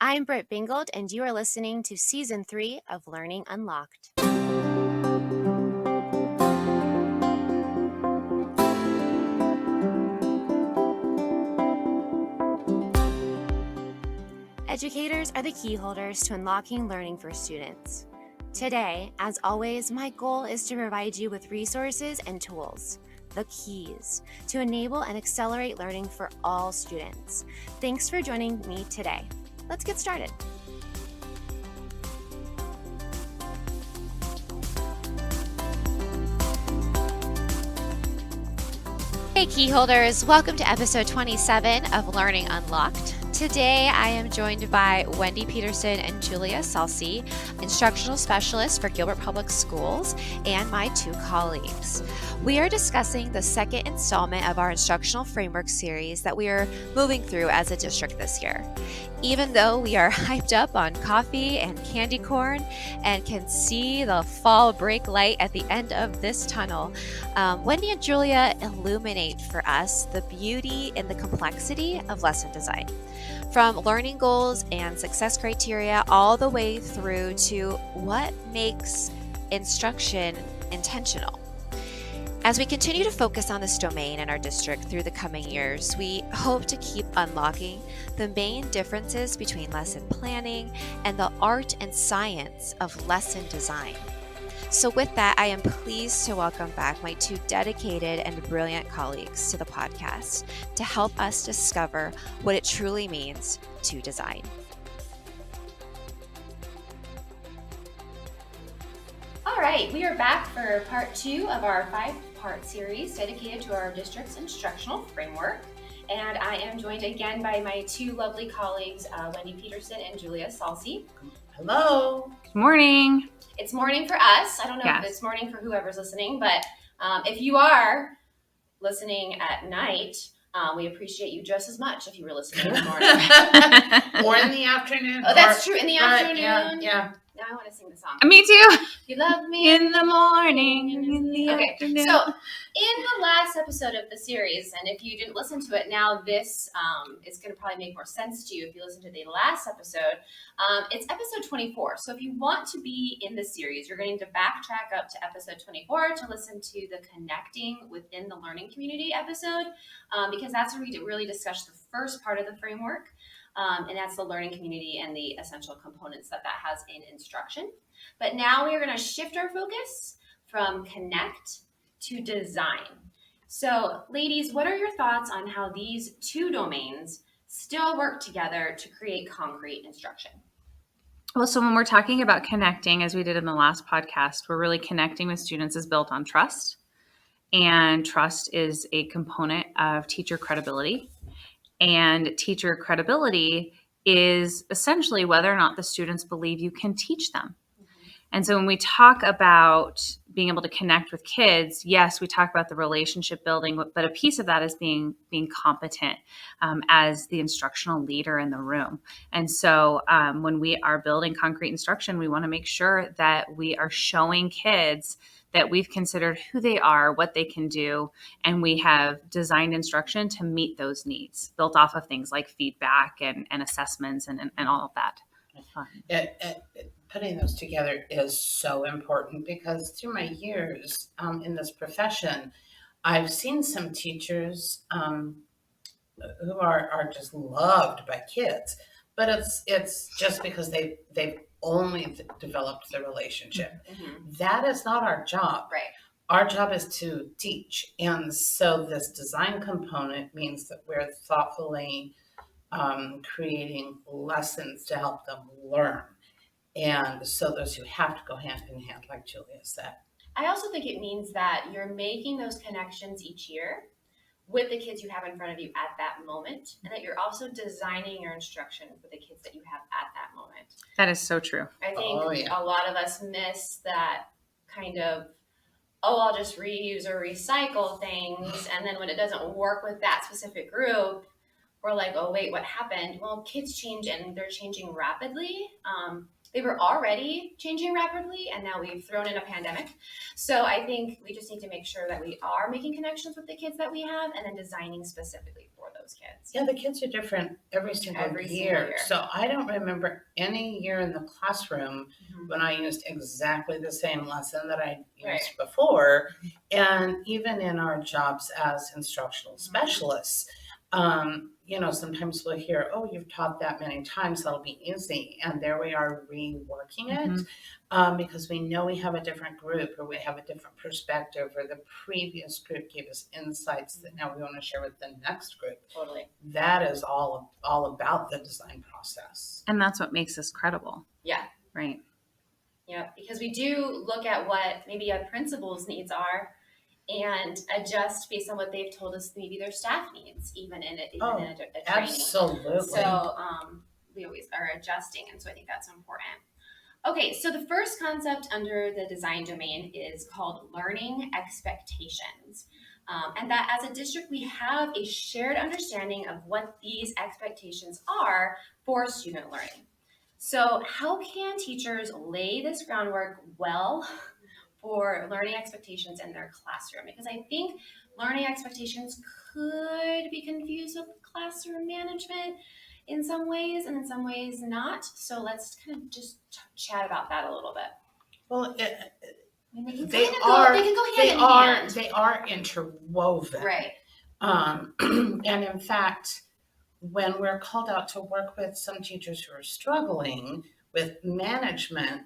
I'm Britt Bingold, and you are listening to Season 3 of Learning Unlocked. Educators are the key holders to unlocking learning for students. Today, as always, my goal is to provide you with resources and tools, the keys, to enable and accelerate learning for all students. Thanks for joining me today. Let's get started. Hey key holders, welcome to episode 27 of Learning Unlocked. Today I am joined by Wendy Peterson and julia.salce, instructional specialists for Gilbert Public Schools, and my two colleagues. We are discussing the second installment of our instructional framework series that we are moving through as a district this year. Even though we are hyped up on coffee and candy corn and can see the fall break light at the end of this tunnel, Wendy and Julia illuminate for us the beauty and the complexity of lesson design. From learning goals and success criteria all the way through to what makes instruction intentional. As we continue to focus on this domain in our district through the coming years, we hope to keep unlocking the main differences between lesson planning and the art and science of lesson design. So with that, I am pleased to welcome back my two dedicated and brilliant colleagues to the podcast to help us discover what it truly means to design. All right, we are back for part 2 of our 5-part series dedicated to our district's instructional framework. And I am joined again by my two lovely colleagues, Wendy Peterson and julia.salce. Hello. Good morning. It's morning for us. I don't know if it's morning for whoever's listening, but if you are listening at night, we appreciate you just as much if you were listening this morning. Or in the afternoon. Oh, that's true. In the afternoon. Yeah. Now I want to sing the song. Me too. You love me In the morning, in the afternoon. So in the last episode of the series, and if you didn't listen to it, now this is going to probably make more sense to you if you listen to the last episode. It's episode 24. So if you want to be in the series, you're going to backtrack up to episode 24 to listen to the Connecting Within the Learning Community episode, because that's where we really discuss the first part of the framework. And that's the learning community and the essential components that has in instruction. But now we are going to shift our focus from connect to design. So ladies, what are your thoughts on how these two domains still work together to create concrete instruction? Well, so when we're talking about connecting, as we did in the last podcast, we're really connecting with students is built on trust. And trust is a component of teacher credibility. And teacher credibility is essentially whether or not the students believe you can teach them. Mm-hmm. And so when we talk about being able to connect with kids, yes, we talk about the relationship building, but a piece of that is being competent as the instructional leader in the room. And so when we are building concrete instruction, we want to make sure that we are showing kids that we've considered who they are, what they can do, and we have designed instruction to meet those needs, built off of things like feedback and assessments and all of that. Putting those together is so important because through my years in this profession, I've seen some teachers who are just loved by kids, but it's just because they've only developed the relationship. Mm-hmm. That is not our job. Right. Our job is to teach. And so this design component means that we're thoughtfully creating lessons to help them learn. And so those two have to go hand in hand, like Julia said. I also think it means that you're making those connections each year with the kids you have in front of you at that moment, and that you're also designing your instruction for the kids that you have at that moment. That is so true. I think a lot of us miss that kind of, I'll just reuse or recycle things, and then when it doesn't work with that specific group, we're like, oh wait, what happened? Well, kids change and they're changing rapidly. they were already changing rapidly, and now we've thrown in a pandemic. So I think we just need to make sure that we are making connections with the kids that we have, and then designing specifically for those kids. Yeah, the kids are different every single year. So I don't remember any year in the classroom when I used exactly the same lesson that I used before. And even in our jobs as instructional specialists, sometimes we'll hear, oh, you've taught that many times, that'll be easy. And there we are reworking it because we know we have a different group, or we have a different perspective, or the previous group gave us insights that now we want to share with the next group. Totally. That is all about the design process. And that's what makes us credible. Yeah. Right. Yeah, because we do look at what maybe a principal's needs are and adjust based on what they've told us maybe their staff needs, even in a training. Absolutely. So we always are adjusting, and so I think that's important. Okay, so the first concept under the design domain is called learning expectations. And that as a district, we have a shared understanding of what these expectations are for student learning. So how can teachers lay this groundwork well for learning expectations in their classroom? Because I think learning expectations could be confused with classroom management in some ways, and in some ways not. So let's kind of just chat about that a little bit. Well, they can go hand in hand. They are interwoven. Right. And in fact, when we're called out to work with some teachers who are struggling with management,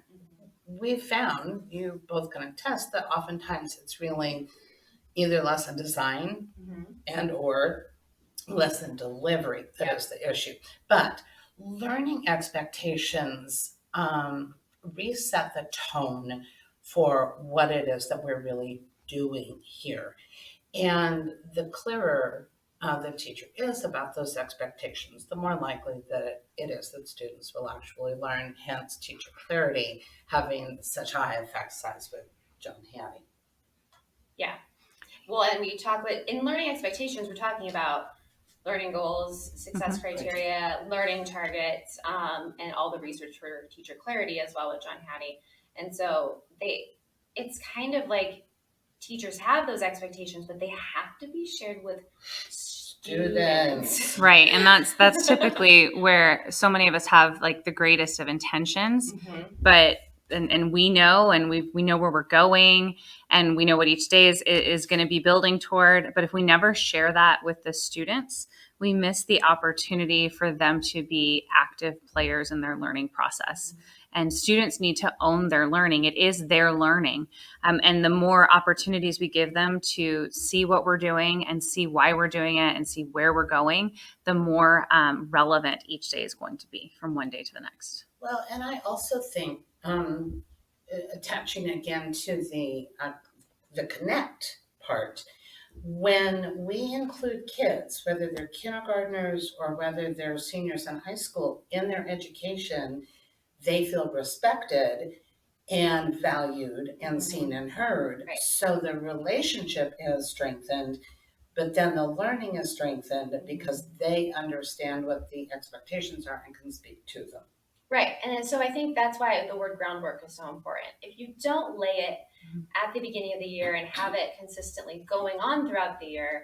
we found, you both can attest, that oftentimes it's really either lesson design and or lesson delivery that is the issue. But learning expectations reset the tone for what it is that we're really doing here. And the clearer the teacher is about those expectations, the more likely that it is that students will actually learn, hence teacher clarity having such high effect size with John Hattie. Yeah. Well, and we talk with, in learning expectations, we're talking about learning goals, success criteria, learning targets, and all the research for teacher clarity as well with John Hattie. And so it's kind of like teachers have those expectations, but they have to be shared with students. Right. And that's typically where so many of us have like the greatest of intentions, but and we know, and we know where we're going, and we know what each day is going to be building toward. But if we never share that with the students, we miss the opportunity for them to be active players in their learning process. And students need to own their learning. It is their learning. And the more opportunities we give them to see what we're doing and see why we're doing it and see where we're going, the more relevant each day is going to be from one day to the next. Well, and I also think attaching again to the connect part, when we include kids, whether they're kindergartners or whether they're seniors in high school, in their education, they feel respected and valued and seen and heard. Right. So the relationship is strengthened, but then the learning is strengthened because they understand what the expectations are and can speak to them. Right. And so I think that's why the word groundwork is so important. If you don't lay it at the beginning of the year and have it consistently going on throughout the year,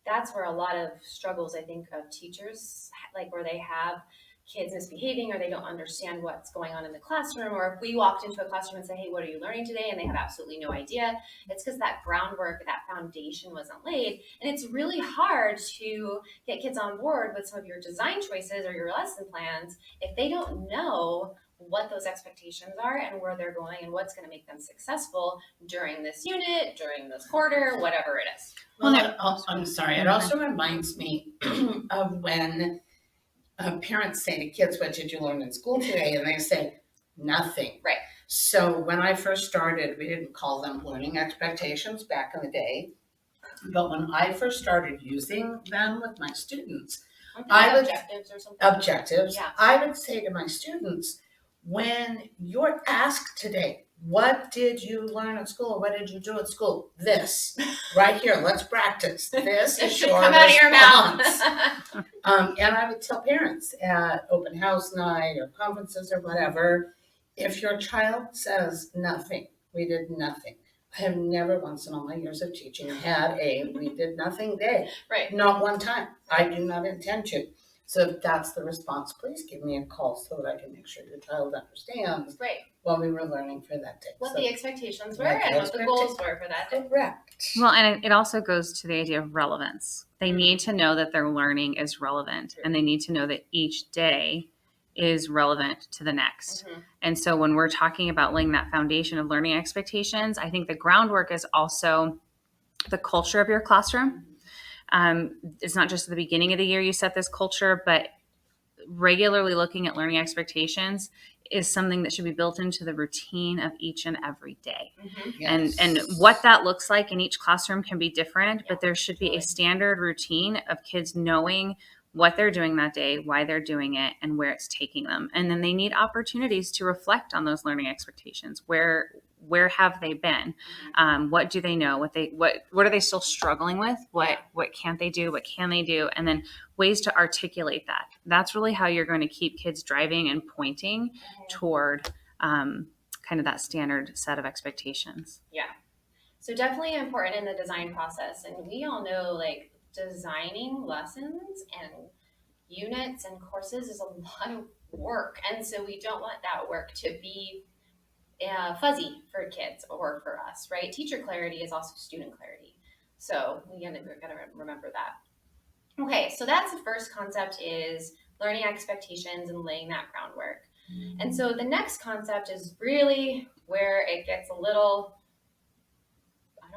that's where a lot of struggles, I think, of teachers, like where they have kids misbehaving or they don't understand what's going on in the classroom. Or if we walked into a classroom and say, hey, what are you learning today? And they have absolutely no idea. It's because that groundwork, that foundation wasn't laid. And it's really hard to get kids on board with some of your design choices or your lesson plans if they don't know what those expectations are and where they're going and what's going to make them successful during this unit, during this quarter, whatever it is. Well, I'm sorry. It also reminds me of when parents say to kids, what did you learn in school today? And they say, nothing. Right. So when I first started, we didn't call them learning expectations back in the day. But when I first started using them with my students, Objectives or something. Objectives. Yeah. I would say to my students, when you're asked today, what did you learn at school? What did you do at school? This, right here. Let's practice. This is your come response. Out of your mouth. And I would tell parents at open house night or conferences or whatever, If your child says nothing, we did nothing. I have never once in all my years of teaching had a we did nothing day. Right. Not one time. I do not intend to. So if that's the response, please give me a call so that I can make sure your child understands Right. what we were learning for that day. What So, the expectations were what the and what the goals were for that day. correct. Well, and it also goes to the idea of relevance. They need to know that their learning is relevant, and they need to know that each day is relevant to the next. Mm-hmm. And so when we're talking about laying that foundation of learning expectations, I think the groundwork is also the culture of your classroom. It's not just at the beginning of the year you set this culture, but regularly looking at learning expectations is something that should be built into the routine of each and every day. Mm-hmm. Yes. And what that looks like in each classroom can be different, but there should be totally. a standard routine of kids knowing what they're doing that day, why they're doing it, and where it's taking them. And then they need opportunities to reflect on those learning expectations. Where have they been? What do they know? What are they still struggling with? What can't they do? What can they do? And then ways to articulate that. That's really how you're going to keep kids driving and pointing toward kind of that standard set of expectations. Yeah. So definitely important in the design process. And we all know like designing lessons and units and courses is a lot of work. And so we don't want that work to be fuzzy for kids or for us, right? Teacher clarity is also student clarity. So we're gonna remember that. Okay, so that's the first concept is learning expectations and laying that groundwork. And so the next concept is really where it gets a little,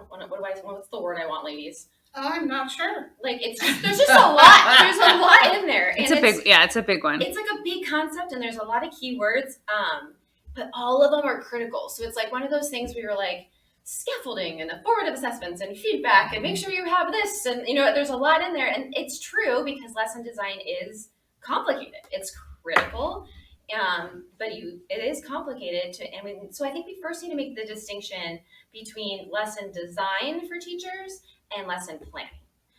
what's the word I want, ladies? I'm not sure. Like there's just a lot. There's a lot in there. It's a big one. It's like a big concept and there's a lot of keywords, but all of them are critical. So it's like one of those things where you're like scaffolding and the formative assessments and feedback and make sure you have this. And there's a lot in there. And it's true because lesson design is complicated. It's critical. But it is complicated so I think we first need to make the distinction between lesson design for teachers and lesson planning.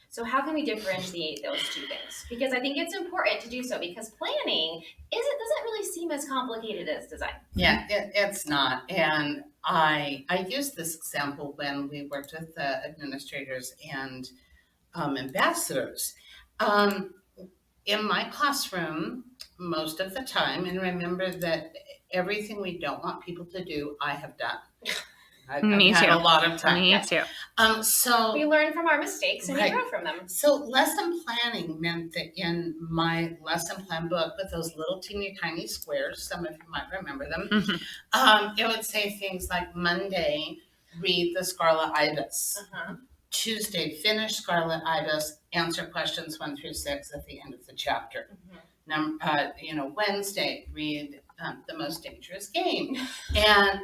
So how can we differentiate those two things? Because I think it's important to do so because planning doesn't really seem as complicated as design. Yeah, it's not. And I used this example when we worked with the administrators and ambassadors. In my classroom, most of the time, and remember that everything we don't want people to do, I have done. I've had a lot of time. Me too. So we learn from our mistakes and we grow from them. So lesson planning meant that in my lesson plan book with those little teeny tiny squares, some of you might remember them, it would say things like Monday, read the Scarlet Ibis. Tuesday, finish Scarlet Ibis, answer questions 1 through 6 at the end of the chapter. Wednesday, read The Most Dangerous Game. And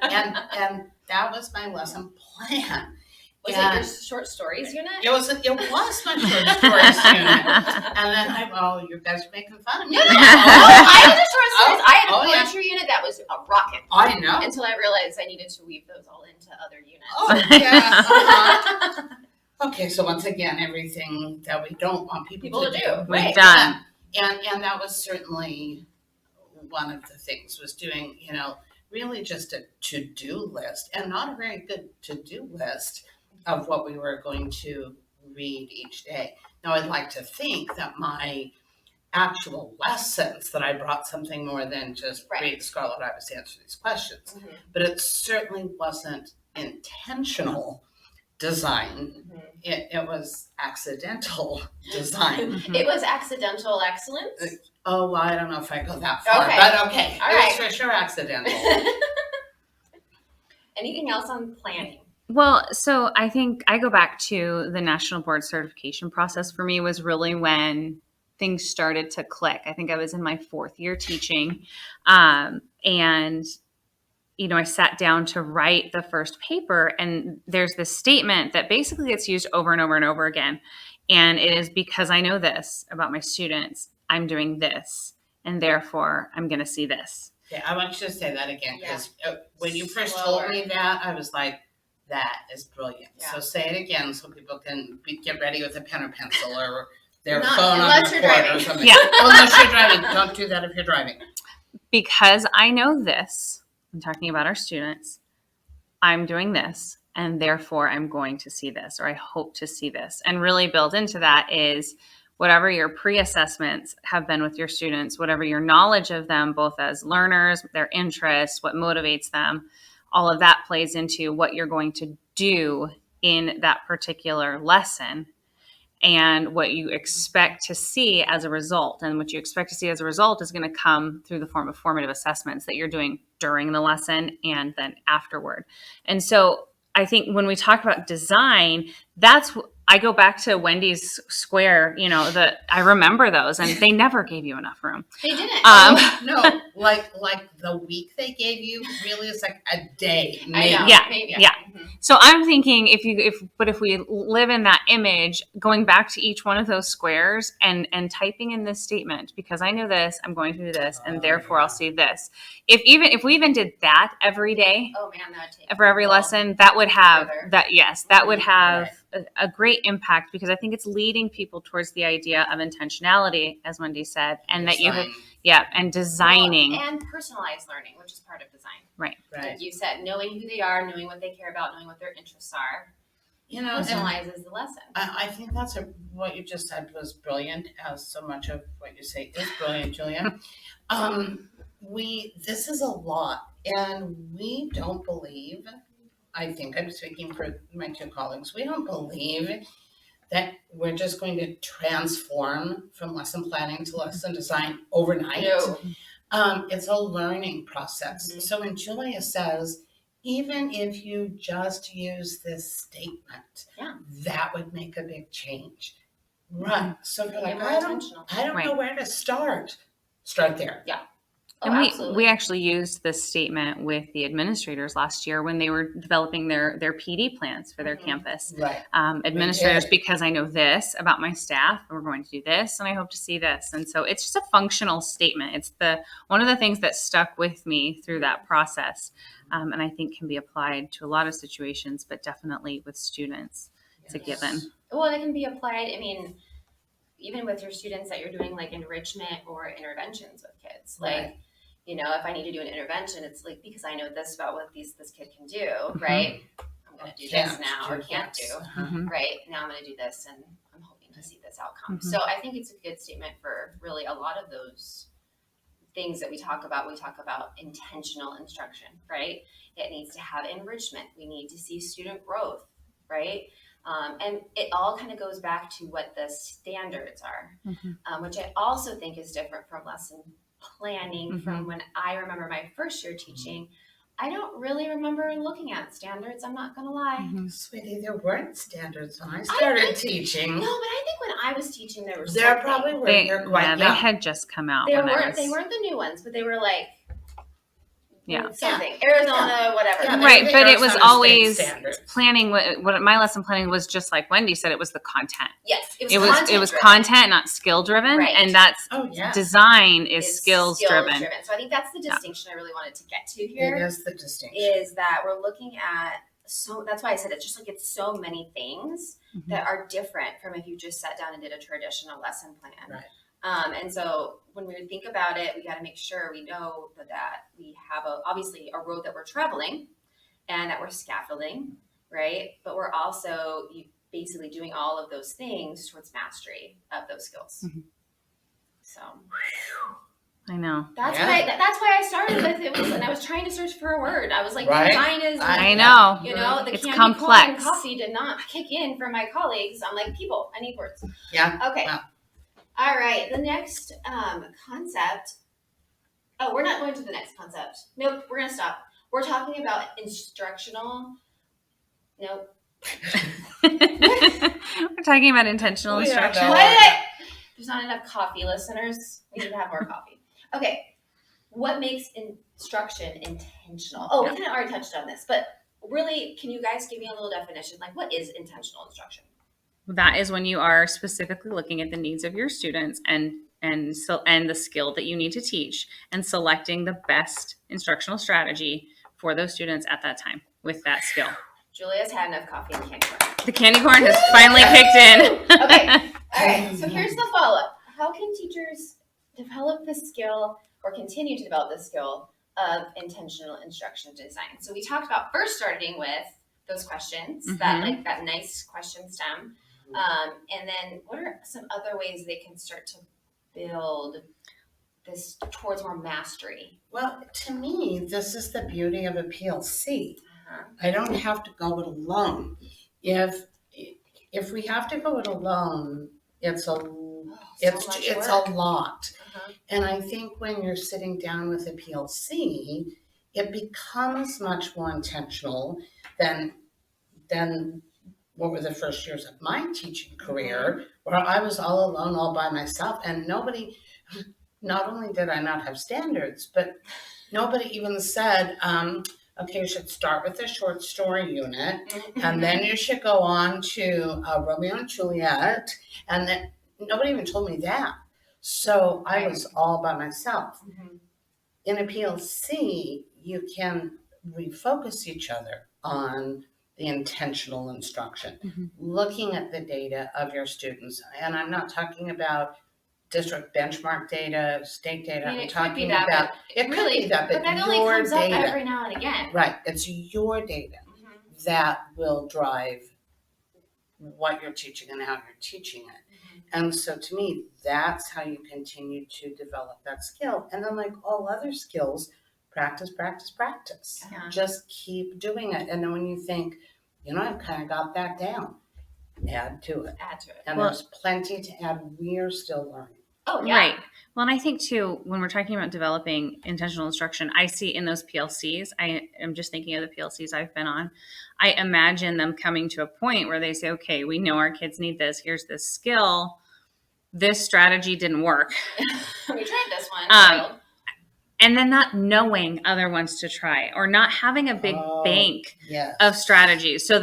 that was my lesson plan. Was it your short stories unit? It was my short stories unit. And then you guys are making fun of me. No. I had a short stories. I had a poetry unit that was a rocket. I know. Until I realized I needed to weave those all into other units. Oh, yeah. Okay, so once again, everything that we don't want people to do. We've done. And that was certainly one of the things was doing, really just a to-do list and not a very good to-do list of what we were going to read each day. Now, I'd like to think that my actual lessons, that I brought something more than just read Scarlet Ibis, answer these questions. But it certainly wasn't intentional design. It was accidental design. It was accidental excellence. Oh, well, I don't know if I go that far, okay. But okay. All it right. was for sure accidental. Anything else on planning? Well, so I think I go back to the national board certification process for me was really when things started to click. I think I was in my 4th year teaching, and I sat down to write the first paper, and there's this statement that basically gets used over and over and over again. And it is because I know this about my students, I'm doing this, and therefore I'm going to see this. Okay, I want you to say that again, because when you first told me that, I was like, that is brilliant. Yeah. So say it again so people can get ready with a pen or pencil or their phone on record or something. Yeah. Unless you're driving. Don't do that if you're driving. Because I know this, I'm talking about our students. I'm doing this, and therefore I'm going to see this, or I hope to see this. And really built into that is whatever your pre-assessments have been with your students, whatever your knowledge of them, both as learners, their interests, what motivates them, all of that plays into what you're going to do in that particular lesson and what you expect to see as a result. And what you expect to see as a result is going to come through the form of formative assessments that you're doing during the lesson and then afterward. And so I think when we talk about design, I go back to Wendy's Square, I remember those, and they never gave you enough room. They didn't. No, like the week they gave you really is like a day. Maybe. Yeah. Mm-hmm. So I'm thinking if we live in that image, going back to each one of those squares and typing in this statement, because I know this, I'm going to do this, and therefore I'll see this. If we even did that every day, oh man, that would take for every lesson, that would have further. that would have a great impact, because I think it's leading people towards the idea of intentionality, as Wendy said, and that you have, and designing. Well, and personalized learning, which is part of design. Right. Like you said, knowing who they are, knowing what they care about, knowing what their interests are, personalizes the lesson. I think what you just said was brilliant, as so much of what you say is brilliant, Julia. This is a lot, and we don't believe, I think I'm speaking for my two colleagues, we don't believe that we're just going to transform from lesson planning to lesson design overnight. No. It's a learning process. Mm-hmm. So when Julia says, even if you just use this statement, that would make a big change. Right. So if you're like, I don't know where to start there. Yeah. And we actually used this statement with the administrators last year when they were developing their PD plans for their campus. Right. Administrators, because I know this about my staff, and we're going to do this, and I hope to see this. And so it's just a functional statement. It's one of the things that stuck with me through that process, and I think can be applied to a lot of situations, but definitely with students, it's a given. Well, it can be applied, even with your students that you're doing like enrichment or interventions with kids. Like, if I need to do an intervention, it's like, because I know this about what this kid can do, right? I'm going to do this now, or can't do, right? Now I'm going to do this, and I'm hoping to see this outcome. So I think it's a good statement for really a lot of those things that we talk about. We talk about intentional instruction, right? It needs to have enrichment. We need to see student growth, right? And it all kind of goes back to what the standards are, which I also think is different from lesson planning. From when I remember my first year teaching, I don't really remember looking at standards. I'm not going to lie. Sweetie, there weren't standards when I started teaching. No, but I think when I was teaching, there were There probably were. They had just come out. They weren't the new ones, but they were like, something. Arizona, whatever. Yeah, right, but it was always planning. What my lesson planning was, just like Wendy said, it was the content. Yes, it was content, not skill driven, right. And that's design is skills driven. So I think that's the distinction I really wanted to get to here. It is the distinction. Is that we're looking at, so that's why I said it's just like it's so many things that are different from if you just sat down and did a traditional lesson plan. Right. And so when we think about it, we got to make sure we know that we have obviously a road that we're traveling and that we're scaffolding, right? But we're also basically doing all of those things towards mastery of those skills. So I know. That's why I started with it, and I was trying to search for a word. I was like, design is. I know. The it's candy complex. corn and coffee did not kick in for my colleagues. I'm like, people, I need words. Yeah. Okay. Wow. All right. The next concept. Oh, we're not going to the next concept. Nope. We're gonna stop. We're talking about instructional. Nope. We're talking about intentional instruction. There's not enough coffee, listeners. We need to have more coffee. Okay. What makes instruction intentional? Oh, we kind of already touched on this, but really, can you guys give me a little definition? Like, what is intentional instruction? That is when you are specifically looking at the needs of your students and the skill that you need to teach, and selecting the best instructional strategy for those students at that time with that skill. Julia's had enough coffee and candy corn. The candy corn has finally kicked in. Okay. All right. So here's the follow-up. How can teachers develop the skill or continue to develop the skill of intentional instruction design. So we talked about first starting with those questions, that like that nice question stem. And then what are some other ways they can start to build this towards more mastery? Well, to me, this is the beauty of a PLC. I don't have to go it alone. If we have to go it alone, it's a lot. And I think when you're sitting down with a PLC, it becomes much more intentional than what were the first years of my teaching career, where I was all alone, all by myself, and nobody. Not only did I not have standards, but nobody even said, okay, you should start with a short story unit, and then you should go on to Romeo and Juliet, and then nobody even told me that. So I was all by myself. In a PLC, you can refocus each other on the intentional instruction, looking at the data of your students. And I'm not talking about district benchmark data, state data. I mean, I'm it talking could be that, about but it could be that, but that only your comes data, up every now and again. right? It's your data that will drive what you're teaching and how you're teaching it. And so to me, that's how you continue to develop that skill. And then like all other skills, practice. Just keep doing it. And then when you think, I've kind of got that down, add to it. And there's plenty to add. We're still learning. Oh, yeah. Right. Well, and I think too, when we're talking about developing intentional instruction, I see in those PLCs, I am just thinking of the PLCs I've been on, I imagine them coming to a point where they say, okay, we know our kids need this. Here's this skill. This strategy didn't work. We tried this one. And then not knowing other ones to try, or not having a big bank of strategies. So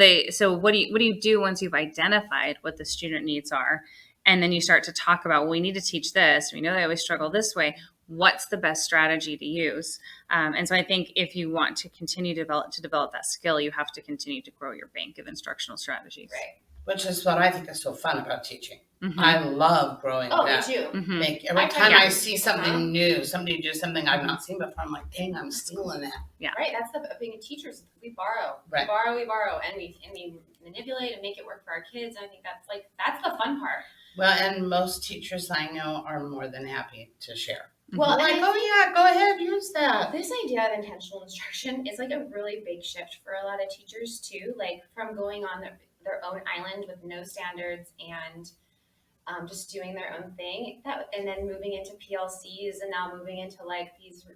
what do you do once you've identified what the student needs are? And then you start to talk about, well, we need to teach this. We know they always struggle this way. What's the best strategy to use? And so I think if you want to continue to develop that skill, you have to continue to grow your bank of instructional strategies. Right. Which is what I think is so fun about teaching. I love growing that. Me too. Every time I see something new, somebody do something I've not seen before, I'm like, dang, I'm stealing that. Yeah. Right. That's the being teachers. We borrow. Right. We borrow, and we manipulate and make it work for our kids. And I think that's the fun part. Well, and most teachers I know are more than happy to share. Well, like, go ahead, use that. This idea of intentional instruction is like a really big shift for a lot of teachers too. Like from going on their own island with no standards and just doing their own thing, and then moving into PLCs, and now moving into like these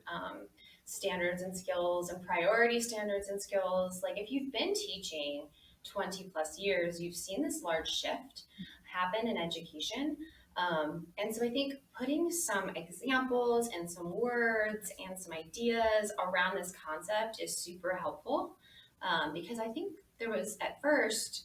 standards and skills and priority standards and skills. Like if you've been teaching 20 plus years, you've seen this large shift happen in education. And so I think putting some examples and some words and some ideas around this concept is super helpful, because I think there was at first,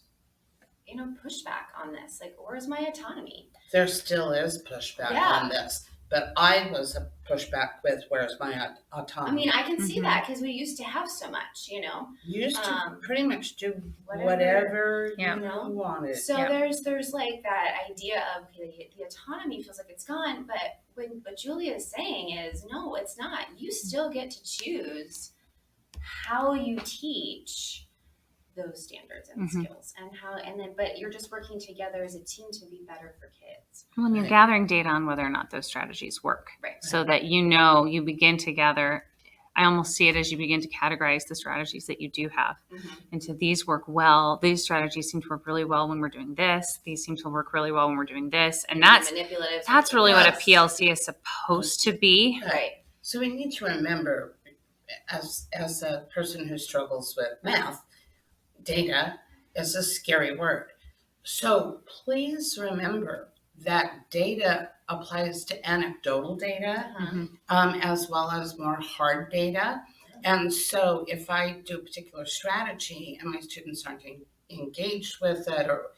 pushback on this. Like, where's my autonomy? There still is pushback on this, but I was a pushback with where's my autonomy. I mean, I can see that because we used to have so much, You used to pretty much do whatever you wanted. So there's like that idea of the autonomy feels like it's gone, but what Julia is saying is, no, it's not. You still get to choose how you teach those standards and skills but you're just working together as a team to be better for kids. Well, and you're gathering data on whether or not those strategies work. Right. So that you begin to gather, I almost see it as you begin to categorize the strategies that you do have into these work well. These strategies seem to work really well when we're doing this. These seem to work really well when we're doing this. And that's really what a PLC is supposed to be. Right. So we need to remember, as a person who struggles with math, data is a scary word. So please remember that data applies to anecdotal data as well as more hard data. And so if I do a particular strategy and my students aren't engaged with it, or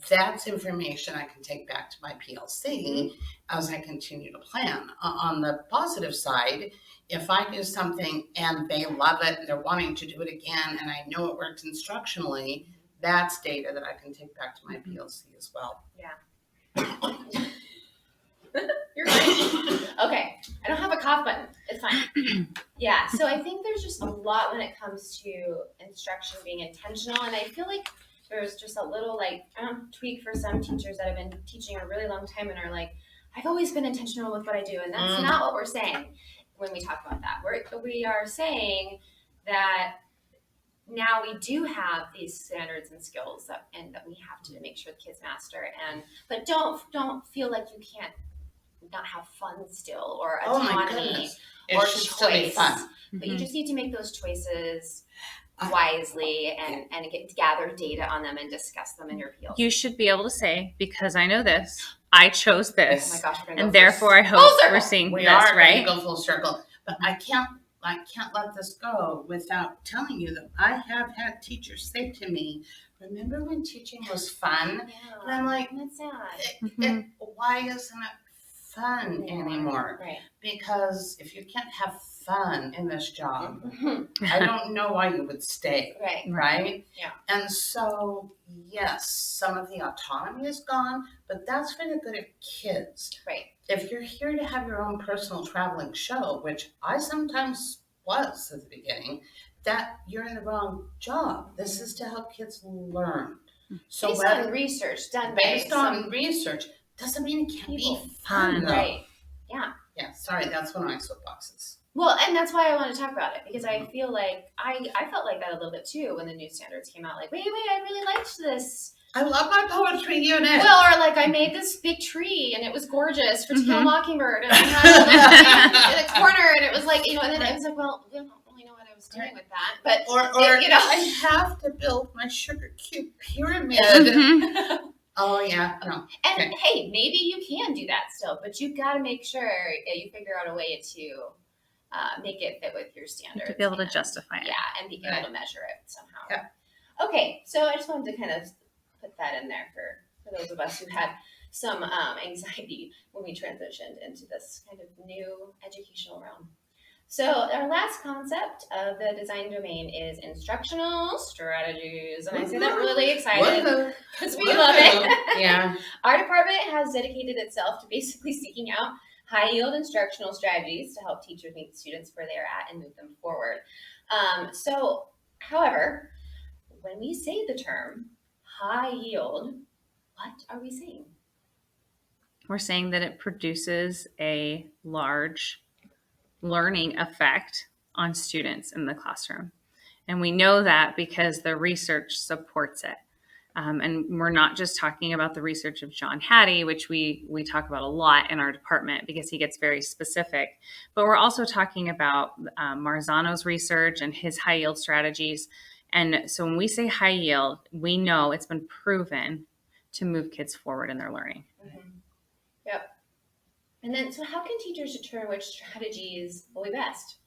that's information I can take back to my PLC as I continue to plan. On the positive side, if I do something and they love it and they're wanting to do it again and I know it works instructionally, that's data that I can take back to my PLC as well. Yeah. You're great. Okay. I don't have a cough button. It's fine. Yeah. So I think there's just a lot when it comes to instruction being intentional. And I feel like there's just a little tweak for some teachers that have been teaching a really long time and are like, I've always been intentional with what I do. And that's not what we're saying when we talk about that. We are saying that now we do have these standards and skills that we have to make sure the kids master. But don't feel like you can't not have fun still, or autonomy, it or should choice. Still be fun. But you just need to make those choices wisely and gather data on them and discuss them in your PLC. You should be able to say, because I know this, I chose this, oh my gosh, we're gonna and go therefore I hope we're seeing we this, are right? Go full circle. But I can't let this go without telling you that I have had teachers say to me, remember when teaching was fun? Yeah. And I'm like, that's sad. why isn't it fun anymore? Right. Because if you can't have fun in this job, I don't know why you would stay. Right? Yeah. And so, yes, some of the autonomy is gone, but that's for the good of kids. Right. If you're here to have your own personal traveling show, which I sometimes was at the beginning, that you're in the wrong job. This is to help kids learn. So based on research done based on research doesn't mean it can't be fun. Right. Yeah. Yeah. Sorry, that's one of my soapboxes. Well, and that's why I want to talk about it, because I feel like I felt like that a little bit too when the new standards came out. Like, wait, I really liked this. I love my poetry unit. Well, or like I made this big tree and it was gorgeous for To Kill a Mockingbird, and I had it in a corner, and it was like, and then I was like, well, I don't really know what I was doing with that, but I have to build my sugar cube pyramid. Oh yeah, no. And hey, maybe you can do that still, but you got to make sure you figure out a way to make it fit with your standards. To be able to justify it. Yeah, and be able to measure it somehow. Yeah. Okay, so I just wanted to kind of put that in there for those of us who had some anxiety when we transitioned into this kind of new educational realm. So our last concept of the design domain is instructional strategies. And I say that really excited because we love it. Yeah. Our department has dedicated itself to basically seeking out high-yield instructional strategies to help teachers meet students where they're at and move them forward. However, when we say the term high yield, what are we saying? We're saying that it produces a large learning effect on students in the classroom. And we know that because the research supports it. And we're not just talking about the research of John Hattie, which we talk about a lot in our department because he gets very specific, but we're also talking about Marzano's research and his high yield strategies. And so when we say high yield, we know it's been proven to move kids forward in their learning. Mm-hmm. Yep. And then, so how can teachers determine which strategies will be best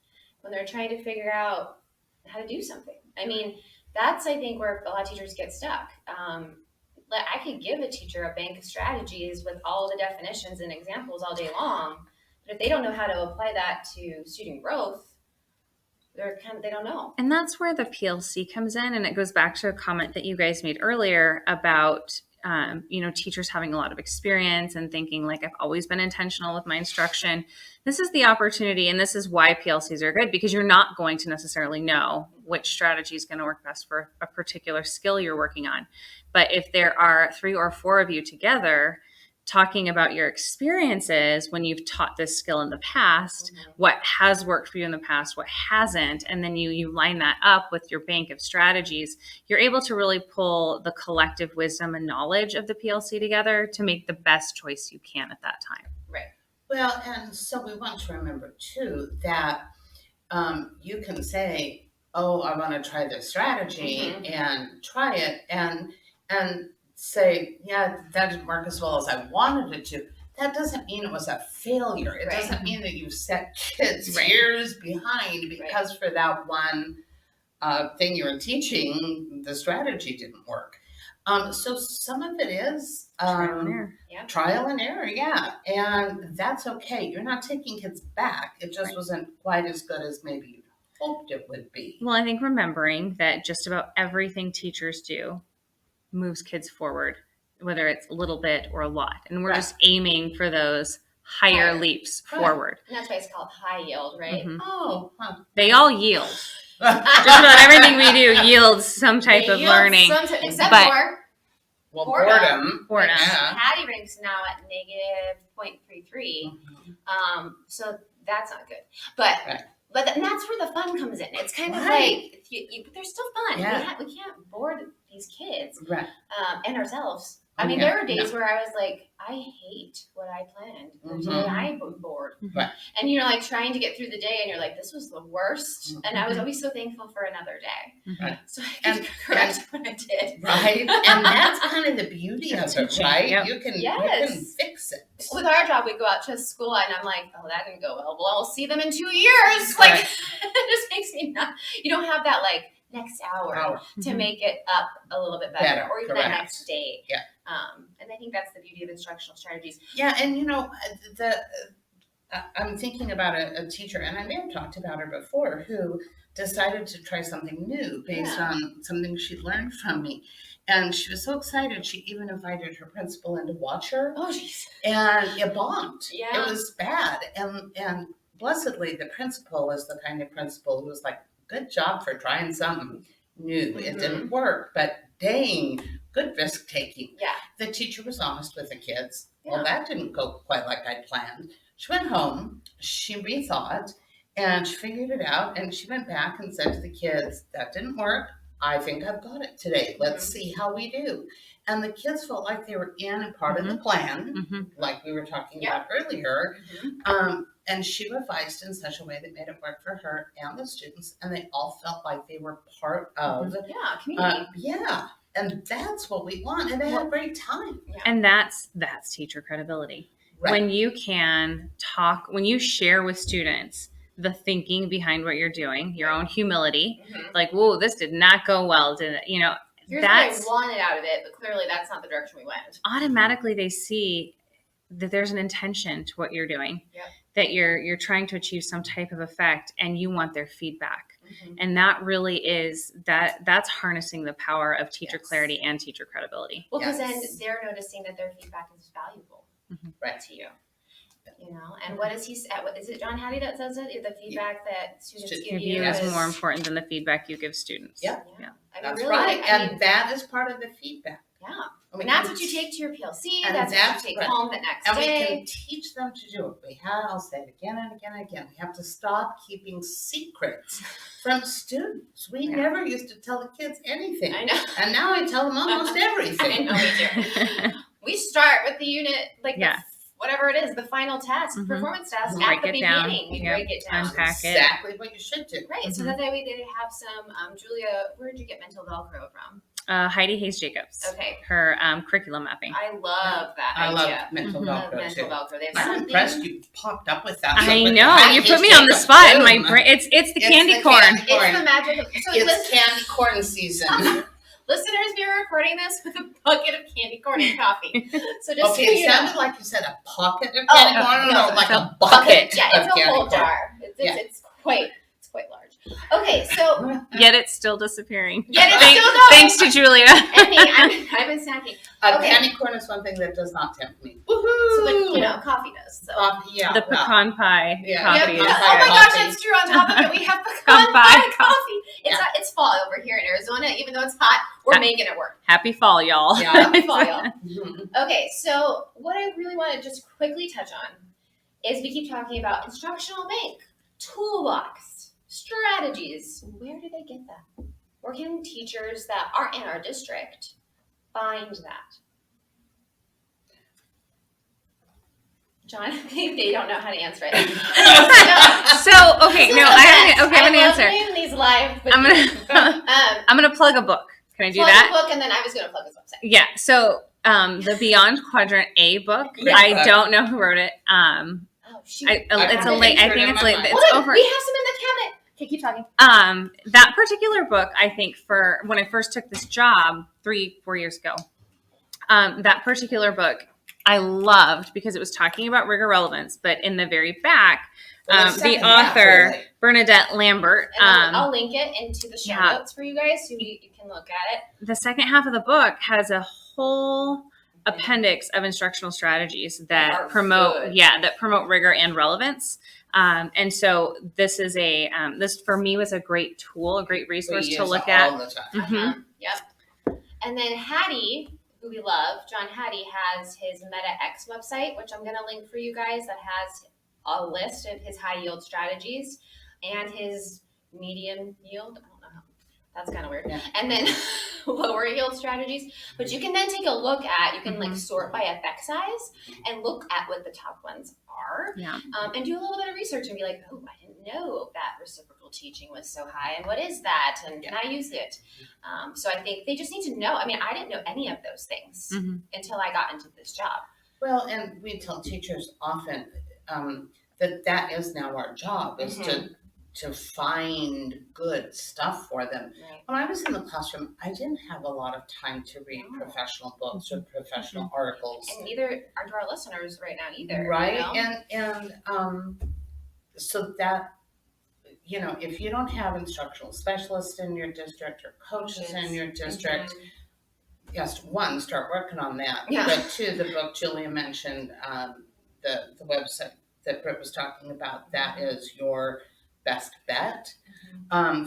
when they're trying to figure out how to do something? I mean, that's, I think, where a lot of teachers get stuck. I could give a teacher a bank of strategies with all the definitions and examples all day long, but if they don't know how to apply that to student growth, they don't know. And that's where the PLC comes in, and it goes back to a comment that you guys made earlier about teachers having a lot of experience and thinking like, I've always been intentional with my instruction. This is the opportunity, and this is why PLCs are good, because you're not going to necessarily know which strategy is going to work best for a particular skill you're working on. But if there are 3 or 4 of you together talking about your experiences when you've taught this skill in the past, what has worked for you in the past, what hasn't, and then you line that up with your bank of strategies, you're able to really pull the collective wisdom and knowledge of the PLC together to make the best choice you can at that time. Right. Well, and so we want to remember too that you can say, oh, I want to try this strategy and try it and say, yeah, that didn't work as well as I wanted it to. That doesn't mean it was a failure. It doesn't mean that you set kids years behind because for that one thing you were teaching, the strategy didn't work. So some of it is trial and error. Trial and error, yeah. And that's okay. You're not taking kids back. It just wasn't quite as good as maybe you hoped it would be. Well, I think remembering that just about everything teachers do moves kids forward, whether it's a little bit or a lot. And we're just aiming for those higher leaps Right. forward. And that's why it's called high yield, right? Mhm. Oh, huh. They all yield. Just about everything we do yields some type They of yield learning. except but- for Well, boredom. Boredom. Yeah. Patty ranks now at negative 0.33. Mhm. So that's not good. But Right. and that's where the fun comes in. It's kind of Right. like but they're still fun. Yeah. We can't board these kids Right. and ourselves. I Oh, mean, yeah. there were days where I was like, I hate what I planned. Mhm. Today I'm bored. Right. And you're like trying to get through the day and you're like, this was the worst. Mhm. And I was always so thankful for another day. Right. So I could correct what I did. Right. And that's kind of the beauty of it, Teaching. right? Yep. You can Yes. fix it. With our job, we go out to school and I'm like, oh, that didn't go well. Well, I'll see them in 2 years. Like, Right. it just makes me not, you don't have that like next hour to make it up a little bit better, or even that correct. next day. Yeah. And I think that's the beauty of instructional strategies. Yeah, and I'm thinking about a teacher, and I may have talked about her before, who decided to try something new based on something she'd learned from me. And she was so excited, she even invited her principal in to watch her, Oh, jeez. and it bombed. Yeah. It was bad. And blessedly, the principal is the kind of principal who was like, good job for trying something new. Mhm. It didn't work, but dang, good risk taking. Yeah. The teacher was honest with the kids. Yeah. Well, that didn't go quite like I planned. She went home, she rethought, and she figured it out. And she went back and said to the kids, that didn't work. I think I've got it today. Let's see how we do. And the kids felt like they were in a part of the plan, Mhm. like we were talking Yeah. about earlier. Mhm. And she revised in such a way that made it work for her and the students. And they all felt like they were part of, Yeah, community. yeah. And that's what we want. And they had a great time. And that's teacher credibility. Right. When you can talk, when you share with students the thinking behind what you're doing, your own humility, Mhm. like, whoa, this did not go well, did it? You know, Here's what I that's wanted out of it, but clearly that's not the direction we went. automatically they see that there's an intention to what you're doing, Yep. that you're trying to achieve some type of effect, and you want their feedback. Mhm. And that really is that's harnessing the power of teacher Yes. clarity and teacher credibility. Well, because Yes. then they're noticing that their feedback is valuable Right. to you. You know, and what is he said? What is it, John Hattie, that says it? The feedback that students Should give Give you you Yes. is more important than the feedback you give students. Yep. Yeah. I mean, That's really, right. I mean, And that is part of the feedback. yeah. And we And that's can what you take to your PLC. And That's that's what you take right. home the next And we day. can teach them to do it. I'll say it again and again and again. We have to stop keeping secrets from students. We Yeah. never used to tell the kids anything. I know. And now I tell them almost I everything. know we do. We start with the unit, like Yeah. whatever it is, the final task, Mhm. performance task Break at the it down. beginning. We Yep. break it down. Unpack it. Exactly what you should do. Right. So Mhm. that way they have some, Julia, where did you get mental Velcro from? Heidi Hayes Jacobs. Okay. Her curriculum mapping. I love that I love idea. mental Mhm. Velcro Mental too. Velcro. They have I'm something. impressed you popped up with that. I With know the you put package me on the tape. spot in my Boom. brain. It's the It's candy the corn. candy It's corn. the magic of so It's candy corn season. listeners, we are recording this with a bucket of candy corn and coffee. So just Okay, so it you know. sounded like you said a pocket of Oh, candy corn. no, No, like it's a bucket Yeah, of it's a candy whole corn. jar. It's quite large. Okay, so Yet it's still disappearing. Yet it's Thank- still going. Thanks to Julia. and me, I've been snacking. Okay. Candy corn is one thing that does not tempt me. So Woohoo! like, coffee does. So. Yeah. The well, pecan pie Yeah. coffee Yeah, is oh my good. gosh, Coffee. that's true. On top of it, we have pecan Pecan pie pie coffee. It's fall over here in Arizona, even though it's hot. We're Ha- making it work. Happy fall, y'all. Yeah. Happy fall, y'all. Mhm. Okay, so what I really want to just quickly touch on is we keep talking about instructional make, toolbox, strategies. Where do they get that? Where can teachers that aren't in our district find that? John, they don't know how to answer it. So okay, no, I have an I love answer. doing these live. With I'm you. gonna I'm gonna plug a book. Can I do plug that? the book, and then I was going to plug his website. Yeah. So the Beyond Quadrant A book. Great I book. don't know who wrote it. Oh shoot! It's have a it late. I pictured think in it's my late. mind. It's Look, over. we have some in the cabinet. Okay, keep talking. That particular book, I think, for when I first took this job 3-4 years ago, that particular book I loved because it was talking about rigor relevance, but in the very back, Well, the second half, author really. Bernadette Lambert. And I'll link it into the show yeah. notes for you guys so you can look at it. The second half of the book has a whole appendix of instructional strategies Are that promote good. that promote rigor and relevance. And so this is this for me was a great tool, a great resource We to use look it at. all the time. Mhm. Yep. And then Hattie, who we love, John Hattie, has his MetaX website, which I'm going to link for you guys, that has a list of his high yield strategies and his medium yield. I don't know how. That's kind of weird. Yeah. And then lower yield strategies. But you can then take a look at, you can like sort by effect size and look at what the top ones are. Yeah. And do a little bit of research and be like, oh, I didn't know that reciprocal teaching was so high. And what is that? And can I use it? So I think they just need to know. I mean, I didn't know any of those things until I got into this job. Well, and we tell teachers often that is now our job, is to find good stuff for them. Right. When I was in the classroom, I didn't have a lot of time to read professional books or professional articles. And neither do our listeners right now either. Right? You know? And so that, you know, if you don't have instructional specialists in your district or coaches in your district, yes, one, start working on that. Yeah. But two, the book Julia mentioned, the website that Britt was talking about, that is your best bet.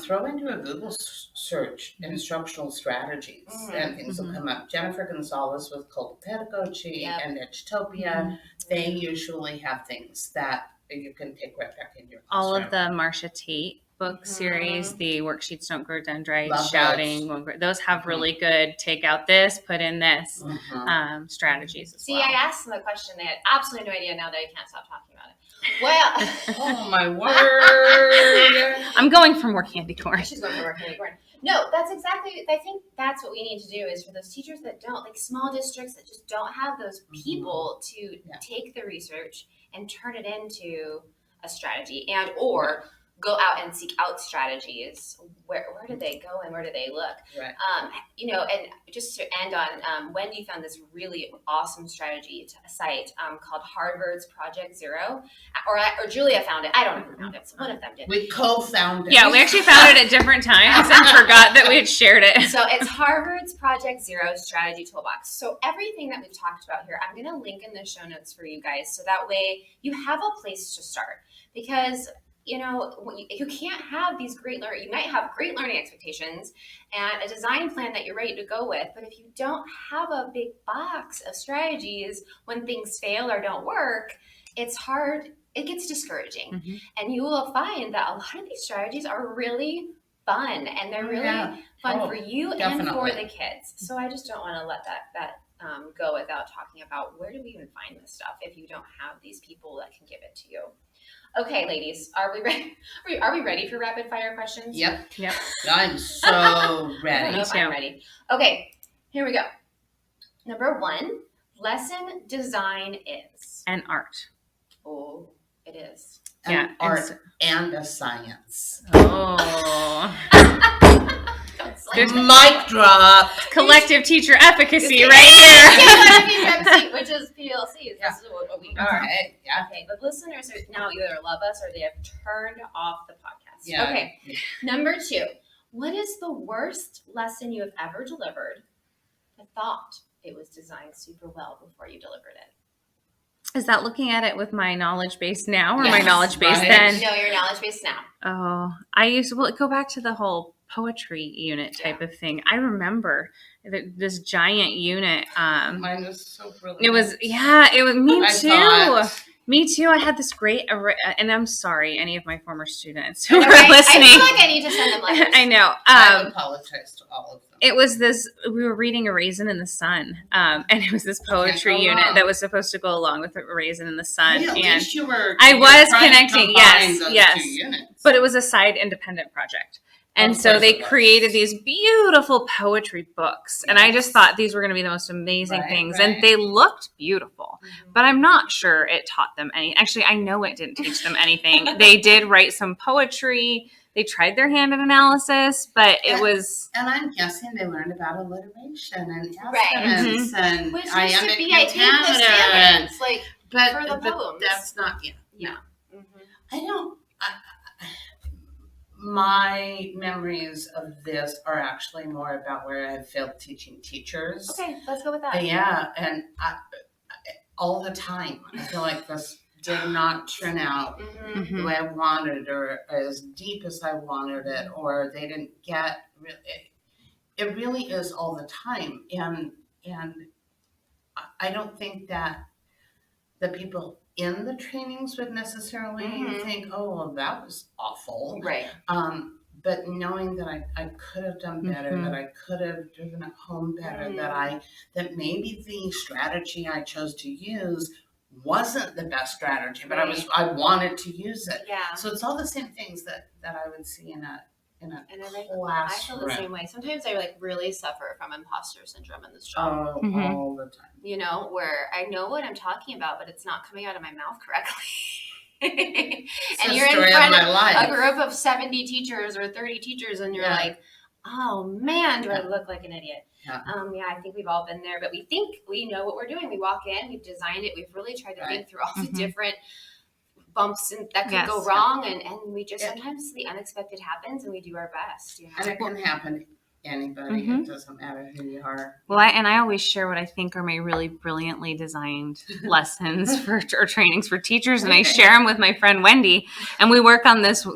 Throw into a Google search instructional strategies and things will come up. Jennifer Gonzalez with Cult Pedagogy and Edutopia, they usually have things that you can take right back in your classroom. All of the Marcia Tate book series, the worksheets don't grow dendrites, Love shouting, those have really good take out this, put in this strategies as See, well. I asked them the question. They had absolutely no idea. Now they can't stop talking about it. Well, oh my word. I'm going for more candy corn. She's going for more candy corn. No, that's exactly, I think that's what we need to do is for those teachers that don't, like small districts that just don't have those people to take the research and turn it into a strategy and or go out and seek out strategies. Where do they go and where do they look? Right. You know, and just to end on, Wendy found this really awesome strategy site called Harvard's Project Zero, or Julia found it. I don't know who found it. So one of them did. We co-found it. Yeah, we actually found it at different times and forgot that we had shared it. So it's Harvard's Project Zero Strategy Toolbox. So everything that we've talked about here, I'm going to link in the show notes for you guys. So that way you have a place to start because you know, you can't have these great learning. You might have great learning expectations and a design plan that you're ready to go with, but if you don't have a big box of strategies when things fail or don't work, it's hard. It gets discouraging, and you will find that a lot of these strategies are really fun, and they're really fun for you and for the kids. So I just don't want to let that go without talking about where do we even find this stuff if you don't have these people that can give it to you. Okay, ladies, are we ready? Are we ready for rapid fire questions? Yep. I'm so I don't ready. know if I'm ready. Okay, here we go. Number 1, lesson design is And art. Oh, it is. An art and a science. Oh. There's mic drop. Collective teacher efficacy right here. Which is PLCs. That's what we are. Okay. Yeah. Okay, but listeners now either love us or they have turned off the podcast. Yeah. Okay, number 2. What is the worst lesson you have ever delivered that thought it was designed super well before you delivered it? Is that looking at it with my knowledge base now or my Yes, knowledge base right. then? No, your knowledge base now. Oh, I used to go back to the whole poetry unit type of thing. I remember this giant unit. Mine was so brilliant. It was me I too. thought. Me too. I had this great, and I'm sorry, any of my former students who Okay, are listening. I feel like I need to send them letters. I know. I apologize to all of them. It was this, we were reading A Raisin in the Sun, and it was this poetry Can't go unit wrong. that was supposed to go along with A Raisin in the Sun. At And least you were. I you were was trying to connecting, combine those yes. two units. But it was a side independent project. And Of so course they it was. created these beautiful poetry books. And I just thought these were going to be the most amazing things. Right. And they looked beautiful. But I'm not sure it taught them any. Actually, I know it didn't teach them anything. They did write some poetry. They tried their hand at analysis, but it was... And I'm guessing they learned about alliteration and Right. essays and Which used iambic to be, I think, the pentameter. standards, like, But for the poems. that's not, No. I don't, My memories of this are actually more about where I failed teaching teachers. Okay, let's go with that. Yeah, and all the time, I feel like this did not turn out Mm-hmm. the way I wanted, or as deep as I wanted it, or they didn't get. It really is all the time, and I don't think that the people in the trainings would necessarily think, oh, well, that was awful. Right. But knowing that I could have done better, that I could have driven it home better, that maybe the strategy I chose to use wasn't the best strategy, but I wanted to use it. Yeah. So it's all the same things that I would see in a classroom. I feel the same way. Sometimes I like really suffer from imposter syndrome in this job. All the time. You know, where I know what I'm talking about, but it's not coming out of my mouth correctly. And you're in front of a group of 70 teachers or 30 teachers, and you're like, oh man, do I look like an idiot? Yeah. I think we've all been there, but we think we know what we're doing. We walk in, we've designed it, we've really tried to think through all the different bumps that could go wrong, and we just sometimes the unexpected happens, and we do our best. You know? And it can happen to anybody. It doesn't matter who you are. Well, I always share what I think are my really brilliantly designed lessons or trainings for teachers, and I share them with my friend Wendy, and we work on this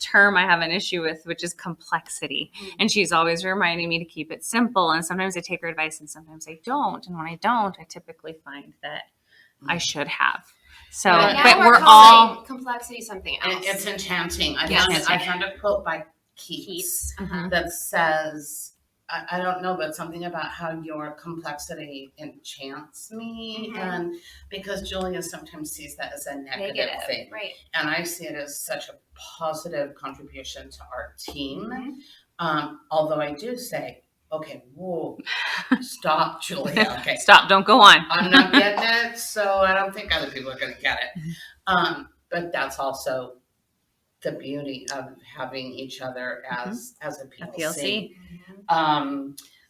term I have an issue with, which is complexity. And she's always reminding me to keep it simple, and sometimes I take her advice and sometimes I don't, and when I don't, I typically find that I should have. So, but we're all complexity something else. It's enchanting. I found a quote by Keats that says, I don't know, but something about how your complexity enchants me, and because Julia sometimes sees that as a negative thing, right? And I see it as such a positive contribution to our team. Although I do say, okay, whoa, stop, Julia. Okay, stop, don't go on. I'm not getting it, so I don't think other people are going to get it. But that's also the beauty of having each other as a PLC.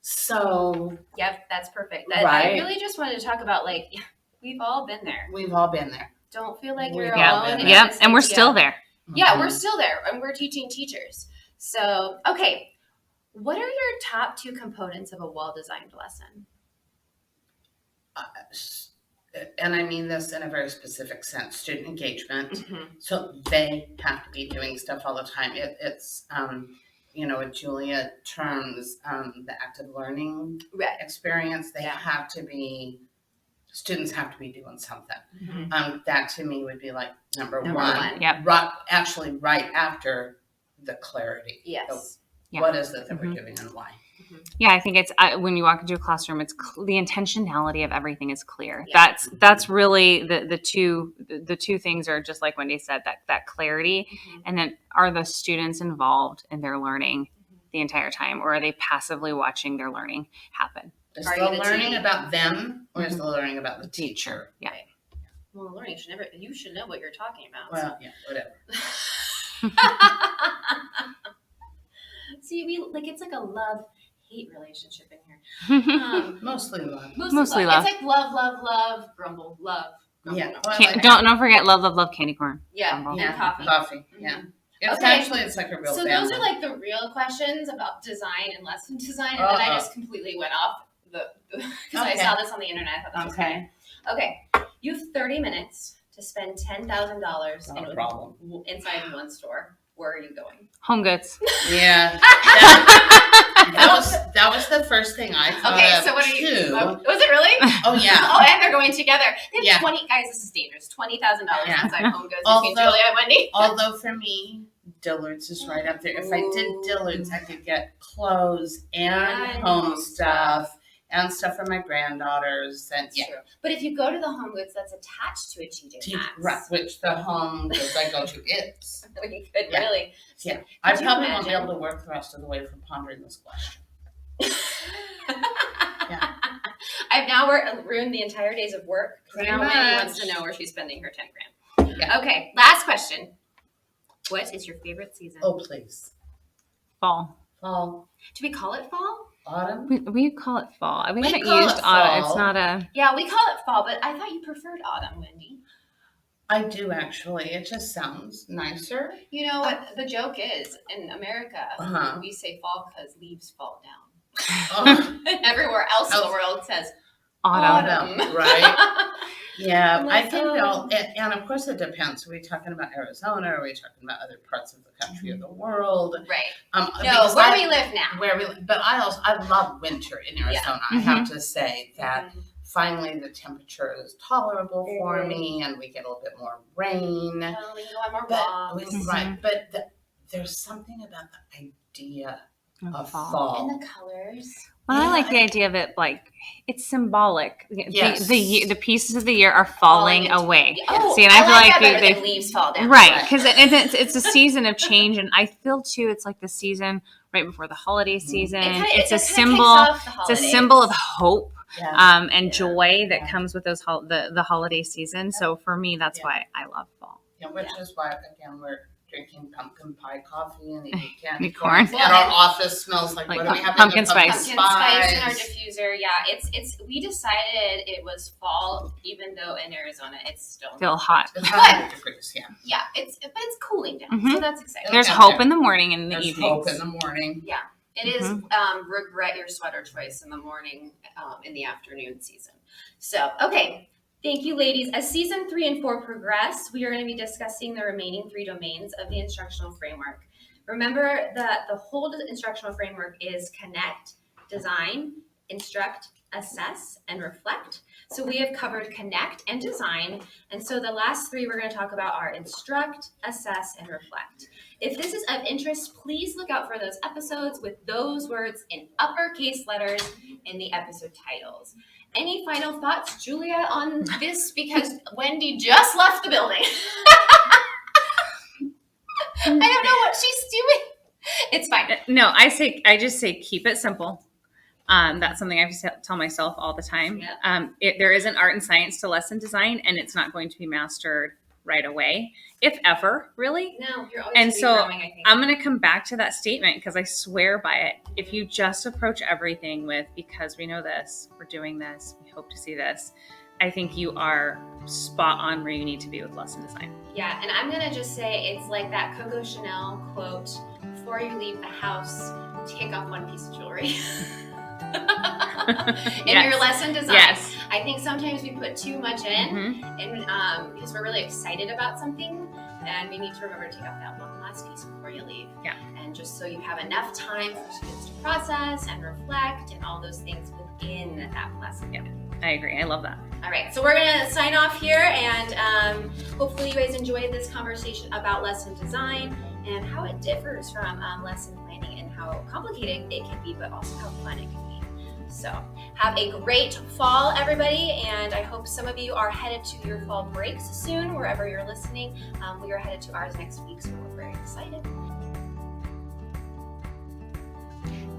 So yep, that's perfect. I really just wanted to talk about, like, we've all been there. We've all been there. Don't feel like you're alone. Yep, and we're still there. Yeah, we're still there, and we're teaching teachers. So, okay, what are your top 2 components of a well-designed lesson? And I mean this in a very specific sense, student engagement. So they have to be doing stuff all the time. It's with Julia terms, the active learning experience, students have to be doing something. That to me would be like number one. Yep. Actually right after the clarity. Yes. What is it that we're doing and why? Yeah, I think it's when you walk into a classroom, it's the intentionality of everything is clear. Yeah. That's really the two things are just like Wendy said, that clarity, and then are the students involved in their learning the entire time, or are they passively watching their learning happen? Is the learning about them, or is the learning about the teacher? Yeah. Well, the learning you should know what you're talking about. Well, yeah, whatever. See, it's like a love-hate relationship in here. Mostly love. Mostly love. It's like love, grumble, love. Grumble, yeah. grumble. Don't forget love, candy corn. Yeah, and coffee. Yeah. It's like a real family. Those are like the real questions about design and lesson design, and then I just completely went off because I saw this on the internet. I thought that was funny. Okay, you have 30 minutes to spend $10,000 inside one store. Where are you going? Home Goods. Yeah. That was the first thing I thought. Okay, so what are you? Was it really? Oh yeah. Oh, and they're going together. They have 20 guys. This is dangerous. $20,000 inside Home Goods between Julia and Wendy. Although for me, Dillard's is right up there. If I did Dillard's, I could get clothes and home stuff. And stuff for my granddaughters, and True. But if you go to the Home Goods that's attached to a TJ Maxx, right, which the Home Goods I go to is. You could really. Yeah, I probably won't be able to work the rest of the way from pondering this question. I've now ruined the entire days of work. Now Wendy wants to know where she's spending her $10,000. Yeah. Okay, last question. What is your favorite season? Oh, please. Fall. Do we call it fall? Autumn? We call it fall. We haven't used autumn. It's not a... Yeah, we call it fall, but I thought you preferred autumn, Wendy. I do actually. It just sounds nicer. You know what the joke is in America? Uh-huh. We say fall because leaves fall down. Oh, And everywhere else in the world says Autumn. right? Yeah, I'm I like, think we all, oh. and of course it depends. Are we talking about Arizona? Are we talking about other parts of the country or the world? Right. No, Because where we live now. but I love winter in Arizona. I have to say that finally the temperature is tolerable for me, and we get a little bit more rain. Oh, we go on more But walks. right, but there's something about the idea of fall. And the colors. Well, I like the idea of it, like, it's symbolic. Yes. The pieces of the year are falling away. Oh, see, and I feel like that better than leaves fall down. Right, because it's a season of change, and I feel too it's like the season right before the holiday season. It's a symbol. It's a symbol of hope and joy that comes with those the holiday season. So for me, that's why I love fall. Yeah, which is why again we're drinking pumpkin pie coffee and eating candy corn. And our office smells like what do we have? Pumpkin spice. Pumpkin spice in our diffuser. Yeah, it's. We decided it was fall, even though in Arizona it's still hot. It's 100 degrees. Yeah. Yeah, but it's cooling down, so that's exciting. There's hope in the morning and the evening. Hope in the morning. Yeah, it is. Regret your sweater choice in the morning, in the afternoon season. So okay. Thank you, ladies. As season 3 and 4 progress, we are going to be discussing the remaining 3 domains of the instructional framework. Remember that the whole instructional framework is connect, design, instruct, assess, and reflect. So we have covered connect and design. And so the last 3 we're going to talk about are instruct, assess, and reflect. If this is of interest, please look out for those episodes with those words in uppercase letters in the episode titles. Any final thoughts, Julia, on this? Because Wendy just left the building. I don't know what she's doing. It's fine. No, I just say keep it simple. That's something I tell myself all the time. Yep. There is an art and science to lesson design, and it's not going to be mastered right away, if ever, really. No, you're always and so growing, I think. I'm going to come back to that statement because I swear by it. If you just approach everything with, because we know this, we're doing this, we hope to see this, I think you are spot on where you need to be with lesson design. Yeah, and I'm going to just say it's like that Coco Chanel quote, before you leave the house, take off one piece of jewelry. In your lesson design. Yes. I think sometimes we put too much in and because we're really excited about something, and we need to remember to take off that one last piece before you leave. Yeah. And just so you have enough time for students to process and reflect and all those things within that lesson. Yeah, I agree. I love that. All right, so we're going to sign off here, and hopefully you guys enjoyed this conversation about lesson design and how it differs from lesson planning and how complicated it can be, but also how fun it can be. So have a great fall, everybody, and I hope some of you are headed to your fall breaks soon, wherever you're listening. We are headed to ours next week, so we're very excited.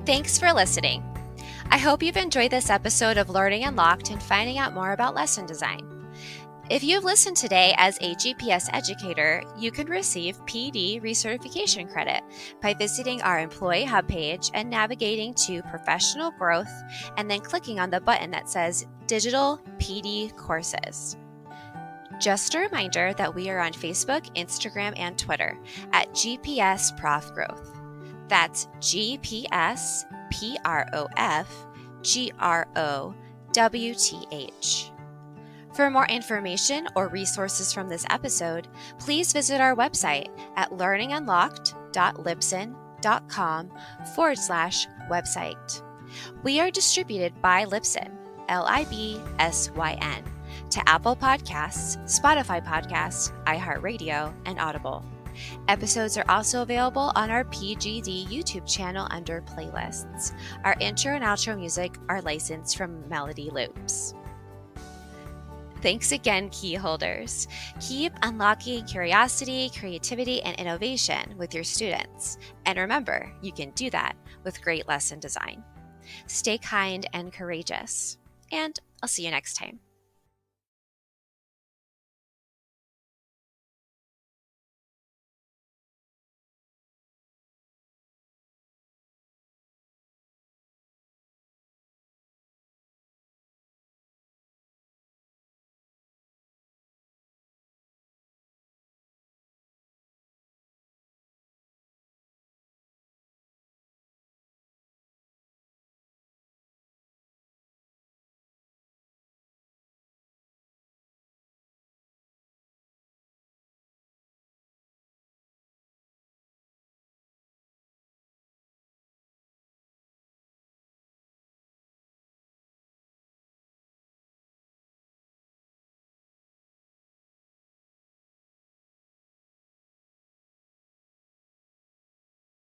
Thanks for listening. I hope you've enjoyed this episode of Learning Unlocked and finding out more about lesson design. If you've listened today as a GPS educator, you can receive PD recertification credit by visiting our Employee Hub page and navigating to Professional Growth and then clicking on the button that says Digital PD Courses. Just a reminder that we are on Facebook, Instagram, and Twitter at GPS Prof Growth. That's GPS PROF GROWTH. For more information or resources from this episode, please visit our website at learningunlocked.libsyn.com/website. We are distributed by Libsyn, LIBSYN, to Apple Podcasts, Spotify Podcasts, iHeartRadio, and Audible. Episodes are also available on our PGD YouTube channel under playlists. Our intro and outro music are licensed from Melody Loops. Thanks again, key holders. Keep unlocking curiosity, creativity, and innovation with your students. And remember, you can do that with great lesson design. Stay kind and courageous. And I'll see you next time.